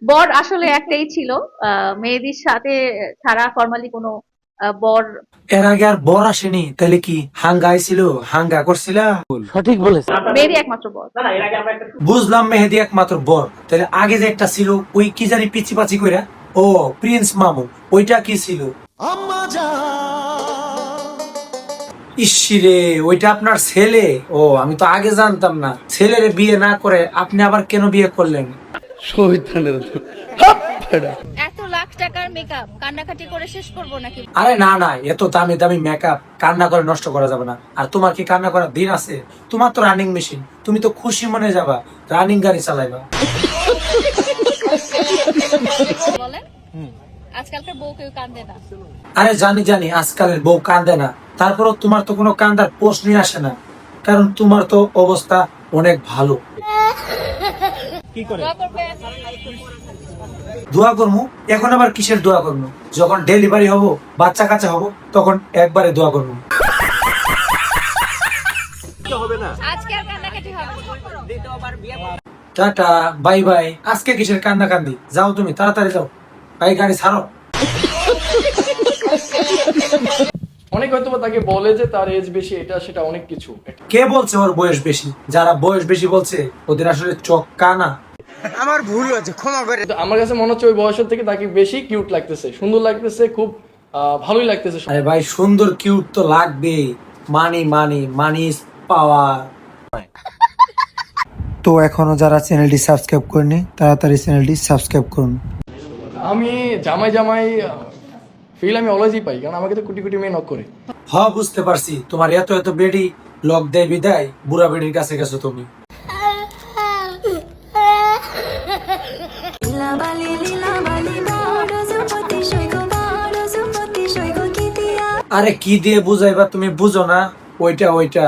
বর আসলে একটাই ছিল। মেহেদীর সাথে ছাড়া ফরমালি কোনো বর। এর আগে আর বর আসেনি, তাহলে কি হাঙ্গা আইছিল? হাঙ্গা করছিলা? মেহেদী একমাত্র বর। বুঝলাম মেহেদি একমাত্র বর, তাহলে আগে যে একটা ছিল ওই কি জানি পিচি পাচি কইরা, ও প্রিন্স মামু, ওইটা কি ছিল? ইসিরে, ওইটা আপনার ছেলে? ও, আমি তো আগে জানতাম না। ছেলেরে বিয়ে না করে আপনি আবার কেন বিয়ে করলেন? এত লাখ টাকার মেকআপ কান্নাকাটি করে শেষ করব নাকি? আরে না না, এত দামি দামি মেকআপ কান্না করে নষ্ট করা যাবে না। আর তোমার কি কান্না করার দিন আছে? তোমার তো রানিং মেশিন, তুমি তো খুশি মনে যাবা, রানিং গাড়ি চালাইবা। বলেন, আজকালকার বউ কেউ কান্দে না। আরে জানি জানি আজকালের বউ কান্দে না, তারপরও তোমার তো কোনো কান্দার প্রশ্নই আসে না, কারণ তোমার তো অবস্থা অনেক ভালো। দোয়া করবেন। দোয়া করবো? এখন আবার কিসের দোয়া করবো? যখন ডেলিভারি হবো, বাচ্চা কাচ্চা হবো, তখন একবারে দোয়া করবো। আজকে আর কান্নাকাটি হবে না। Tata, bye bye. আজকে কিসের কান্দা কান্দি? যাও তুমি তাড়াতাড়ি যাও, ভাই গাড়ি ছাড়ো। অনেক হয়তো বা তাকে বলে যে তার এজ বেশি, এটা সেটা অনেক কিছু। কে বলছে ওর বয়স বেশি? যারা বয়স বেশি বলছে ওদের আসলে চোখ কানা। আমার ভুল হয়েছে, ক্ষমা করে। কিন্তু আমার কাছে মনে হচ্ছে ওই বয়সের থেকে তাকে বেশি কিউট লাগতেছে, সুন্দর লাগতেছে, খুব ভালোই লাগতেছে। আরে ভাই, সুন্দর কিউট তো লাগবেই। মানি মানি মানি পাওয়ার। তো এখনো যারা চ্যানেলটি সাবস্ক্রাইব করেনি, তাড়াতাড়ি চ্যানেলটি সাবস্ক্রাইব করুন। আমি জামাই জামাই ফিল আমি অলওয়েজই পাই, কারণ আমাকে তো কোটি কোটি মেয়ে নক করে। হ্যাঁ, বুঝতে পারছি। তোমার এত এত বেডি লক দেয় বিদায় বুড়া বেডির কাছে গেছো তুমি। আরে কি দিয়ে বুঝাইবা, তুমি বুঝো না? ওইটা ওইটা।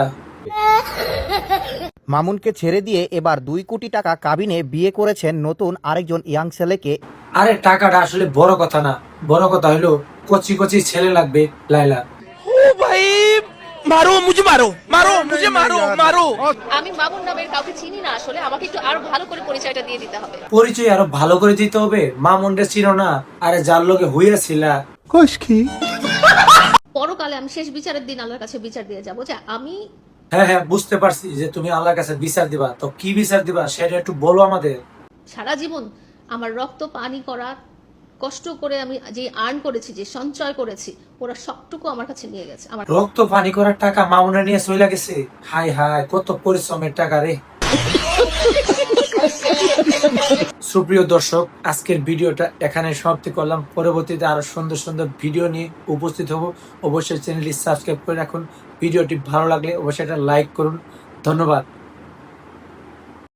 মামুনকে ছেড়ে দিয়ে এবার 2 কোটি টাকা কাবিনে বিয়ে করেছেন নতুন আরেকজন ইয়াং ছেলেকে। আরে টাকাটা আসলে বড় কথা না, বড় কথা হলো কচি কচি ছেলে লাগবে লাইলা। আমি মামুন নামের কাউকে চিনি না আসলে, আমাকে একটু আরো ভালো করে পরিচয়টা দিয়ে দিতে হবে। পরিচয় আরো ভালো করে দিতে হবে? মামুনরে চিনো না? আরে যার লোকে হইয়াছিলা। পরকালে আমি শেষ বিচারের দিন আল্লাহর কাছে বিচার দিয়ে যাব যে আমি হ্যাঁ হ্যাঁ, বুঝতে পারছি যে তুমি আল্লাহর কাছে বিচার দিবা। তো কি বিচার দিবা সেটা একটু বলো আমাদের। সারা জীবন আমার রক্ত পানি করা কষ্ট করে আমি যে আর্ন করেছি, যে সঞ্চয় করেছি, ওরা সবটুকু আমার কাছে নিয়ে গেছে। আমার রক্ত পানি করার টাকা মামুনে নিয়ে চলে গেছে? হাই হাই, কত পরিশ্রমের টাকা রে। সুপ্রিয় দর্শক, আজকের ভিডিওটা এখানে সমাপ্তি করলাম। পরবর্তীতে আরো সুন্দর সুন্দর ভিডিও নিয়ে উপস্থিত হব। অবশ্যই চ্যানেলটি সাবস্ক্রাইব করে রাখুন। ভিডিওটি ভালো লাগলে অবশ্যই এটা লাইক করুন। ধন্যবাদ।